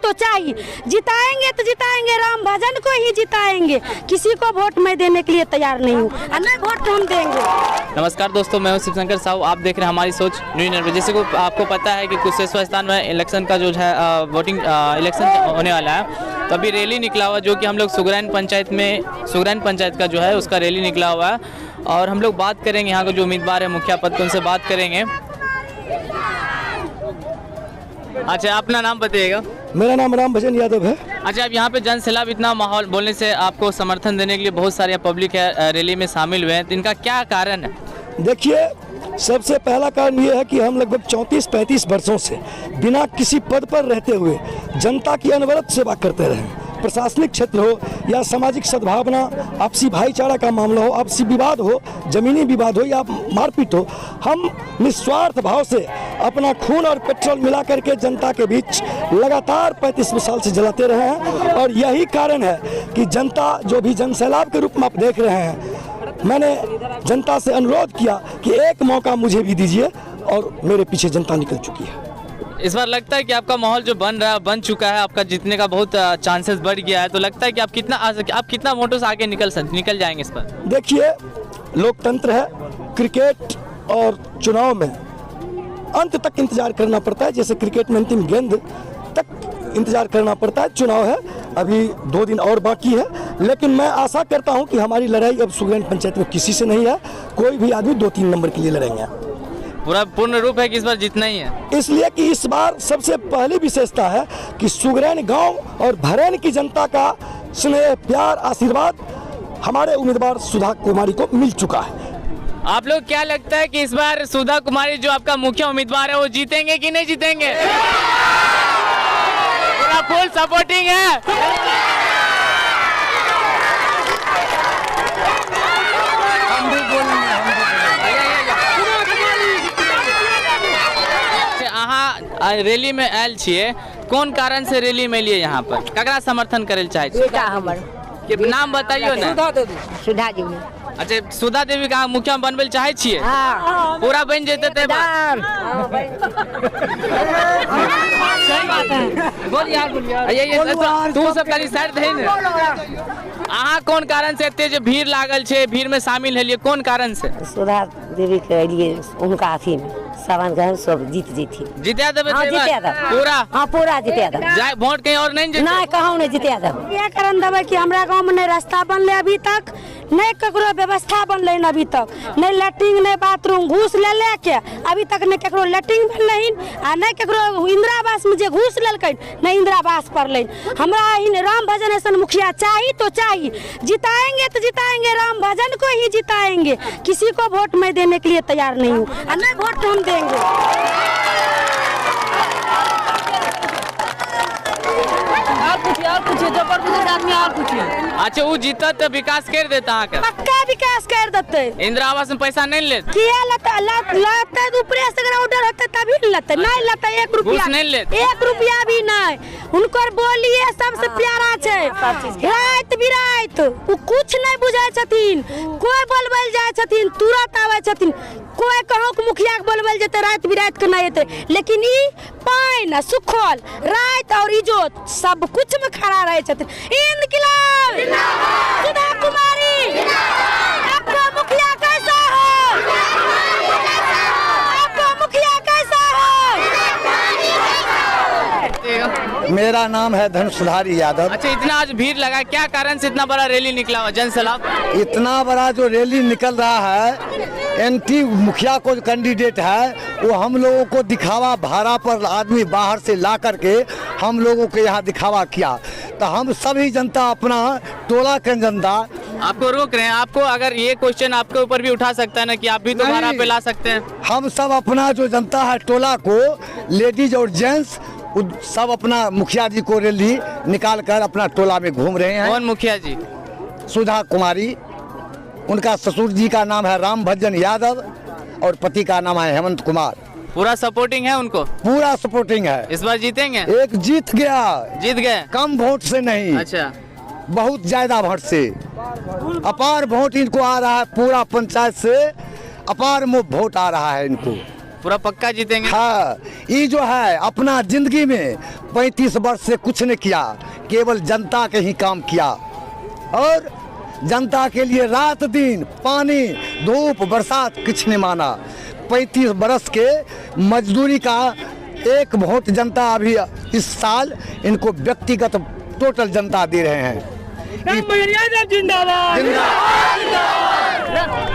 तो चाहिए, जिताएंगे तो जिताएंगे, राम भजन को ही जिताएंगे। किसी को वोट मैं देने के लिए तैयार नहीं हूँ, नहीं वोट हम देंगे। नमस्कार दोस्तों, मैं हूं शिवशंकर साहू। आप देख रहे हैं हमारी सोच न्यूज़ निर्भय। जैसे को आपको पता है कि कुशेश्वर स्थान में इलेक्शन का जो है वोटिंग इलेक्शन होने वाला है, तो अभी रैली निकला हुआ जो कि हम लोग सुगरैन पंचायत का जो है उसका रैली निकला हुआ है, और हम लोग बात करेंगे यहाँ के जो उम्मीदवार है मुखिया पद पे, उनसे बात करेंगे। अच्छा, अपना नाम बताइएगा। मेरा नाम राम भजन यादव है। अच्छा, अब यहाँ पे जन सैलाब इतना माहौल बोलने से आपको समर्थन देने के लिए बहुत सारे पब्लिक है रैली में शामिल हुए हैं, तो इनका क्या कारण है? देखिए, सबसे पहला कारण ये है कि हम लगभग 34-35 वर्षों से बिना किसी पद पर रहते हुए जनता की अनवरत सेवा करते रहे। प्रशासनिक क्षेत्र हो या सामाजिक सद्भावना, आपसी भाईचारा का मामला हो, आपसी विवाद हो, जमीनी विवाद हो या मारपीट हो, हम निस्वार्थ भाव से अपना खून और पेट्रोल मिला करके जनता के बीच लगातार 35 साल से जलाते रहे हैं। और यही कारण है कि जनता जो भी जन सैलाब के रूप में आप देख रहे हैं, मैंने जनता से अनुरोध किया कि एक मौका मुझे भी दीजिए, और मेरे पीछे जनता निकल चुकी है। इस बार लगता है कि आपका माहौल जो बन चुका है, आपका जीतने का बहुत चांसेस बढ़ गया है, तो लगता है कि आप कितना वोटों से आगे निकल जाएंगे इस पर? देखिए, लोकतंत्र है, क्रिकेट और चुनाव में अंत तक इंतजार करना पड़ता है। जैसे क्रिकेट में अंतिम गेंद तक इंतजार करना पड़ता है, चुनाव है, अभी 2 दिन और बाकी है। लेकिन मैं आशा करता हूं कि हमारी लड़ाई अब सुगरैन पंचायत में किसी से नहीं है। कोई भी आदमी 2-3 नंबर के लिए लड़ेंगे। पूरा पूर्ण रूप है कि इस बार जीतना ही है, इसलिए कि इस बार सबसे पहली विशेषता है कि सुगरैन गांव और भरैन की जनता का स्नेह, प्यार, आशीर्वाद हमारे उम्मीदवार सुधा कुमारी को मिल चुका है। आप लोग क्या लगता है कि इस बार सुधा कुमारी जो आपका मुख्य उम्मीदवार है वो जीतेंगे कि नहीं जीतेंगे? पूरा फुल सपोर्टिंग है। रैली में आयल छिए, कोन कारण से रैली में लिए यहाँ पर? ककरा समर्थन करे चाहे छिए? नाम बताइयो ना। सुधा जी। अच्छा, सुधा देवी का मुखिया बनबे चाहे छिए? पूरा बन जेते ते तू सब कनी साइड दे ने। अहाँ कोन कारण से एते जे भीड़ लागल छे, भीड़ में शामिल हेलिए, कोन कारण से? सुधा देवी के लिए उनका अथी में सावन गहन सब जीत जितिया देबे? हाँ, जितिया देब पूरा। हाँ, पूरा जितिया देब। जाए वोट कहीं और नहीं जीते? नहीं, कहूँ नहीं जितिया देब। ये कारण देवे कि हमरा गांव में नहीं रास्ता बनले अभी तक, नहीं ककरो व्यवस्था बनले अभी तक, नहीं लैट्रिन नहीं बाथरूम, घूस ले लेके अभी तक नहीं ककरो लैट्रिन बनले, आ नहीं ककरो इंदिरा आवास में जे घूस लेलकै नहीं इंदिरा आवास पड़ले। हमरा ही राम भजन ऐसा मुखिया चाहिए तो चाहिए, जिताएंगे तो जिताएंगे, राम भजन को ही जिताएंगे। किसी को वोट मैं देने के लिए तैयार नहीं हूँ, नहीं वोट हम देंगे। अच्छा, वो जीता तो विकास कर देता है? पक्का विकास कर देते। इंदिरा आवास में पैसा नहीं लेते? किया लाता ऊपर से ऑर्डर होता तभी लेते, नहीं लेते 1 रुपया नहीं लेते, 1 रुपया भी नहीं। उनकर बोलिए सबसे प्यारा छे, रात बिरात वो कुछ नहीं बुझाय छथिन, कोई बोलबल जाय छथिन तुरंत आवे छथिन, कोई कहो के मुखिया के बोलबल जेते रात बिरात के नहीं एते, लेकिन ई पाइन सुखल रात और इज्जत सब कुछ में खड़ा रहे छथिन। इनकलाब जिंदाबाद, सुधा कुमारी जिंदाबाद। आपका मुखिया कैसा हो? आपका मुखिया कैसा हो? मेरा नाम है धनुषधारी यादव। अच्छा, इतना आज भीड़ लगा, क्या कारण से इतना बड़ा रैली निकला हुआ जन सैलाब? इतना बड़ा जो रैली निकल रहा है, एंटी मुखिया को कैंडिडेट है, वो हम लोगों को दिखावा, भाड़ा पर आदमी बाहर से ला करके हम लोगों के यहाँ दिखावा किया। तो हम सभी जनता, अपना टोला के जनता आपको रोक रहे हैं। आपको अगर ये क्वेश्चन आपके ऊपर भी उठा सकता है ना कि आप भी तो भाड़ा पे ला सकते हैं। हम सब अपना जो जनता है टोला को, लेडीज और जेंट्स सब अपना मुखिया जी को रैली निकाल कर अपना टोला में घूम रहे हैं। कौन मुखिया जी? सुधा कुमारी, उनका ससुर जी का नाम है राम भजन यादव और पति का नाम है हेमंत कुमार। पूरा सपोर्टिंग है उनको? पूरा सपोर्टिंग है। इस बार जीतेंगे? एक जीत गया। जीत गए? कम वोट से नहीं। अच्छा, बहुत ज्यादा वोट से, अपार वोट इनको आ रहा है। पूरा पंचायत से अपार वोट आ रहा है इनको। पूरा पक्का जीतेंगे। हाँ, ये जो है अपना जिंदगी में 35 वर्ष से कुछ नहीं किया, केवल जनता के ही काम किया और जनता के लिए रात दिन पानी धूप बरसात कुछ नहीं माना। 35 बरस के मजदूरी का एक वोट जनता अभी इस साल इनको व्यक्तिगत टोटल जनता दे रहे हैं।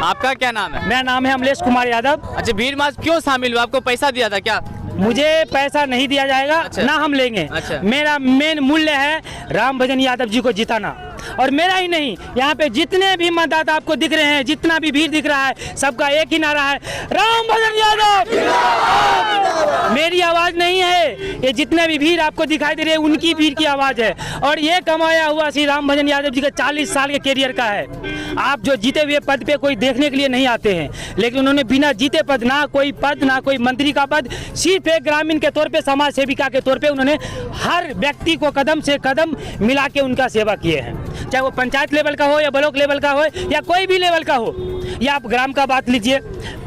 आपका क्या नाम है? मेरा नाम है अमलेश कुमार यादव। अच्छा, भीड़ मार्च क्यों शामिल हुआ? आपको पैसा दिया था क्या? मुझे पैसा नहीं दिया जाएगा, अच्छा। ना हम लेंगे। अच्छा। मेरा मेन मूल्य है राम भजन यादव जी को जिताना। और मेरा ही नहीं, यहाँ पे जितने भी मतदाता आपको दिख रहे हैं, जितना भी भीड़ दिख रहा है, सबका एक ही नारा है, राम भजन यादव। मेरी आवाज नहीं है, ये जितने भी भीड़ आपको दिखाई दे रही है उनकी भीड़ की आवाज है। और ये कमाया हुआ श्री राम भजन यादव जी का 40 साल के कैरियर का है। आप जो जीते हुए पद पे कोई देखने के लिए नहीं आते हैं, लेकिन उन्होंने बिना जीते पद, ना कोई पद, ना कोई मंत्री का पद, सिर्फ एक ग्रामीण के तौर पे, समाज सेविका के तौर पे उन्होंने हर व्यक्ति को कदम से कदम मिला के उनका सेवा किए हैं। चाहे वो पंचायत लेवल का हो या ब्लॉक लेवल का हो या कोई भी लेवल का हो, या आप ग्राम का बात लीजिए,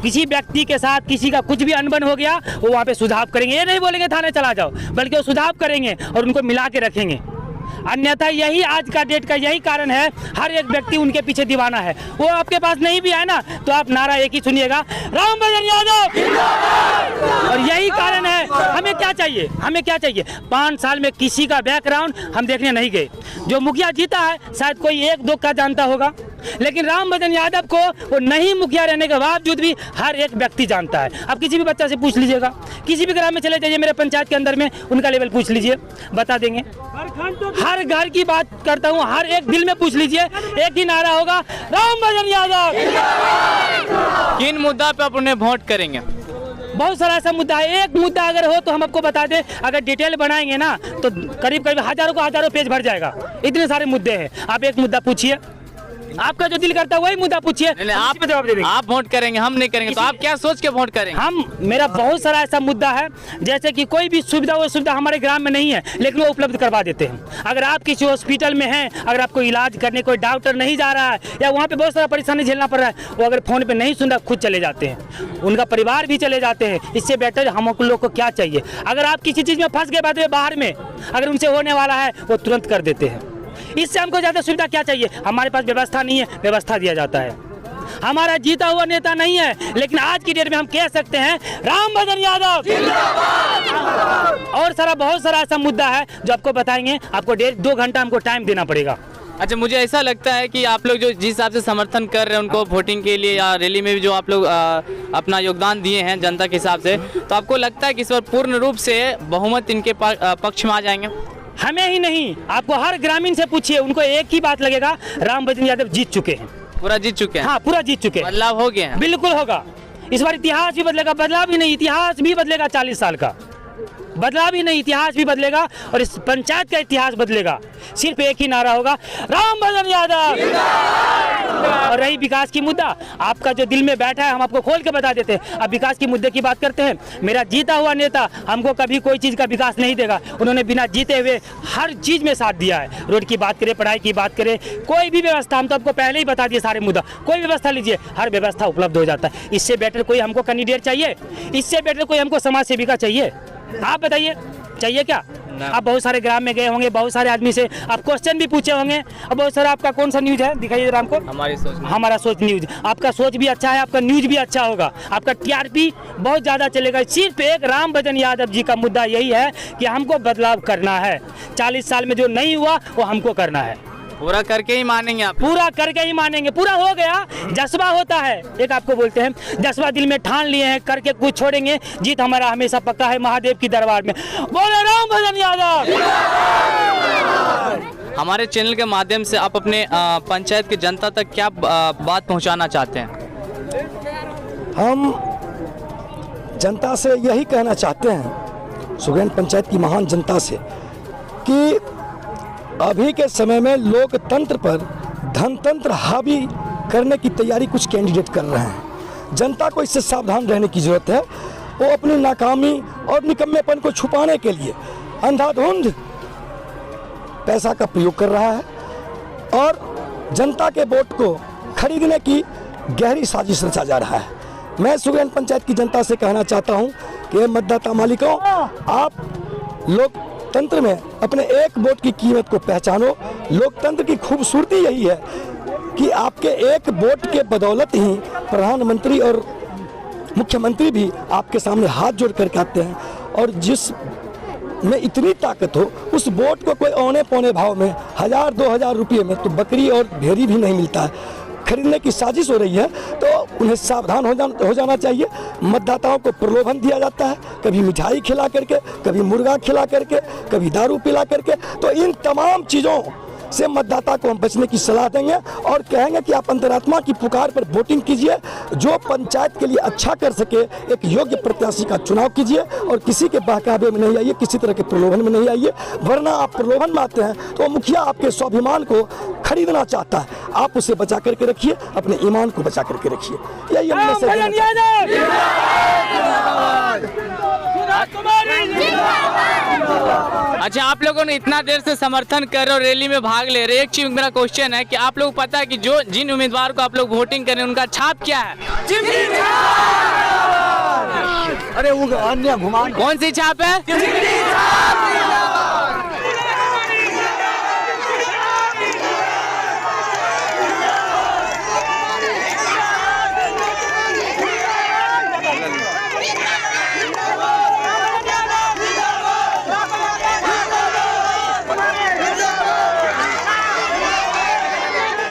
किसी व्यक्ति के साथ किसी का कुछ भी अनबन हो गया, वो वहाँ पे सुधार करेंगे। ये नहीं बोलेंगे थाने चला जाओ, बल्कि वो सुधार करेंगे और उनको मिला के रखेंगे। अन्यथा यही आज का डेट का यही कारण है, हर एक व्यक्ति उनके पीछे दीवाना है। वो आपके पास नहीं भी है ना, तो आप नारा एक ही सुनिएगा, राम भजन यादव। और यही कारण है, हमें क्या चाहिए, हमें क्या चाहिए? 5 साल में किसी का बैकग्राउंड हम देखने नहीं गए। जो मुखिया जीता है शायद कोई 1-2 का जानता होगा, लेकिन राम भजन यादव को वो नहीं मुखिया रहने के बावजूद भी हर एक व्यक्ति जानता है। आप किसी भी बच्चा से पूछ लीजिएगा, किसी भी ग्राम में चले जाइए, मेरे पंचायत के अंदर में उनका लेवल पूछ लीजिए, बता देंगे। हर घर की बात करता हूँ, हर एक दिल में पूछ लीजिए, एक ही नारा होगा, राम भजन यादव। किन मुद्दा पे आप उन्हें वोट करेंगे? बहुत सारा ऐसा मुद्दा है। एक मुद्दा अगर हो तो हम आपको बता दें, अगर डिटेल बनाएंगे ना तो करीब करीब हजारों पेज भर जाएगा। इतने सारे मुद्दे हैं। आप एक मुद्दा पूछिए, आपका जो दिल करता है वही मुद्दा पूछिए, आप पे जवाब दे देंगे। आप वोट करेंगे, हम नहीं करेंगे, तो आप क्या सोच के वोट करेंगे? मेरा बहुत सारा ऐसा मुद्दा है, जैसे कि कोई भी सुविधा, वो सुविधा हमारे ग्राम में नहीं है, लेकिन वो उपलब्ध करवा देते हैं। अगर आप किसी हॉस्पिटल में हैं, अगर आपको इलाज करने कोई डॉक्टर नहीं जा रहा है, या वहाँ पे बहुत सारा परेशानी झेलना पड़ रहा है, वो अगर फोन पे नहीं सुन रहा, खुद चले जाते हैं, उनका परिवार भी चले जाते हैं। इससे बेटर हम लोग को क्या चाहिए? अगर आप किसी चीज़ में फंस गए बाद में बाहर में, अगर उनसे होने वाला है, वो तुरंत कर देते हैं। इससे हमको ज़्यादा सुविधा क्या चाहिए? हमारे पास व्यवस्था नहीं है, व्यवस्था दिया जाता है। हमारा जीता हुआ नेता नहीं है, लेकिन आज की डेट में हम कह सकते हैं, राम भजन यादव। और बहुत सारा ऐसा मुद्दा है जो आपको बताएंगे। आपको 1.5-2 घंटा हमको टाइम देना पड़ेगा। अच्छा, मुझे ऐसा लगता है कि आप लोग जो जिस हिसाब से समर्थन कर रहे हैं उनको वोटिंग के लिए, या रैली में भी जो आप लोग अपना योगदान दिए हैं जनता के हिसाब से, तो आपको लगता है कि इस बार पूर्ण रूप से बहुमत इनके पक्ष में आ जाएंगे? हमें ही नहीं, आपको हर ग्रामीण से पूछिए, उनको एक ही बात लगेगा, राम भजन यादव जीत चुके हैं। पूरा जीत चुके हैं? हाँ, पूरा जीत चुके हैं। बदलाव हो गया है? बिल्कुल होगा। इस बार इतिहास भी बदलेगा। बदलाव ही नहीं, इतिहास भी बदलेगा। 40 साल का बदलाव ही नहीं, इतिहास भी बदलेगा और इस पंचायत का इतिहास बदलेगा। सिर्फ एक ही नारा होगा, राम भजन यादव। और रही विकास की मुद्दा, आपका जो दिल में बैठा है, हम आपको खोल के बता देते हैं। अब विकास की मुद्दे की बात करते हैं। मेरा जीता हुआ नेता हमको कभी कोई चीज़ का विकास नहीं देगा। उन्होंने बिना जीते हुए हर चीज़ में साथ दिया है। रोड की बात करें, पढ़ाई की बात करें, कोई भी व्यवस्था, हम तो आपको पहले ही बता दिए सारे मुद्दा। कोई व्यवस्था लीजिए, हर व्यवस्था उपलब्ध हो जाता है। इससे बेटर कोई हमको कैंडिडेट चाहिए? इससे बेटर कोई हमको समाज सेविका चाहिए? आप बताइए, चाहिए क्या? आप बहुत सारे ग्राम में गए होंगे, बहुत सारे आदमी से आप क्वेश्चन भी पूछे होंगे। अब बहुत सारा आपका कौन सा न्यूज है, दिखाइए जरा हमको। हमारा सोच न्यूज। आपका सोच भी अच्छा है, आपका न्यूज भी अच्छा होगा, आपका टीआरपी बहुत ज़्यादा चलेगा। सिर्फ एक राम भजन यादव जी का मुद्दा यही है कि हमको बदलाव करना है। 40 साल में जो नहीं हुआ वो हमको करना है। पूरा करके ही मानेंगे आप? पूरा करके ही मानेंगे। पूरा हो गया, जज्बा होता है एक, आपको बोलते हैं जज्बा, दिल में ठान लिए हैं, करके कुछ छोड़ेंगे। जीत हमारा हमेशा पक्का है महादेव की दरबार में। बोले राम भजन यादव। हमारे चैनल के माध्यम से आप अपने पंचायत की जनता तक क्या बात पहुंचाना चाहते हैं? हम जनता से यही कहना चाहते हैं, सुगैन पंचायत की महान जनता से, कि अभी के समय में लोकतंत्र पर धनतंत्र हावी करने की तैयारी कुछ कैंडिडेट कर रहे हैं। जनता को इससे सावधान रहने की जरूरत है। वो अपनी नाकामी और निकम्मेपन को छुपाने के लिए अंधाधुंध पैसा का प्रयोग कर रहा है और जनता के वोट को खरीदने की गहरी साजिश रचा जा रहा है। मैं सुगैन पंचायत की जनता से कहना चाहता हूं कि मतदाता मालिकों, आप लोकतंत्र में अपने एक वोट की कीमत को पहचानो। लोकतंत्र की खूबसूरती यही है कि आपके एक वोट के बदौलत ही प्रधानमंत्री और मुख्यमंत्री भी आपके सामने हाथ जोड़ करके आते हैं, और जिस में इतनी ताकत हो उस वोट को कोई औने पौने भाव में 1000-2000 रुपये में तो बकरी और भेड़ी भी नहीं मिलता है, खरीदने की साजिश हो रही है। तो उन्हें सावधान हो जाना चाहिए। मतदाताओं को प्रलोभन दिया जाता है, कभी मिठाई खिला करके, कभी मुर्गा खिला करके, कभी दारू पिला करके। तो इन तमाम चीज़ों से मतदाता को हम बचने की सलाह देंगे और कहेंगे कि आप अंतरात्मा की पुकार पर वोटिंग कीजिए, जो पंचायत के लिए अच्छा कर सके एक योग्य प्रत्याशी का चुनाव कीजिए और किसी के बहकावे में नहीं आइए, किसी तरह के प्रलोभन में नहीं आइए, वरना आप प्रलोभन में आते हैं तो मुखिया आपके स्वाभिमान को खरीदना चाहता है। आप उसे बचा करके रखिए, अपने ईमान को बचा करके रखिए। यही अच्छा, आप लोगों ने इतना देर से समर्थन कर रहे हो, रैली में भाग ले रहे, एक चीज मेरा क्वेश्चन है कि आप लोग पता है कि जो जिन उम्मीदवार को आप लोग वोटिंग कर रहे हैं उनका छाप क्या है? अरे वो अन्य घुमान कौन सी छाप है?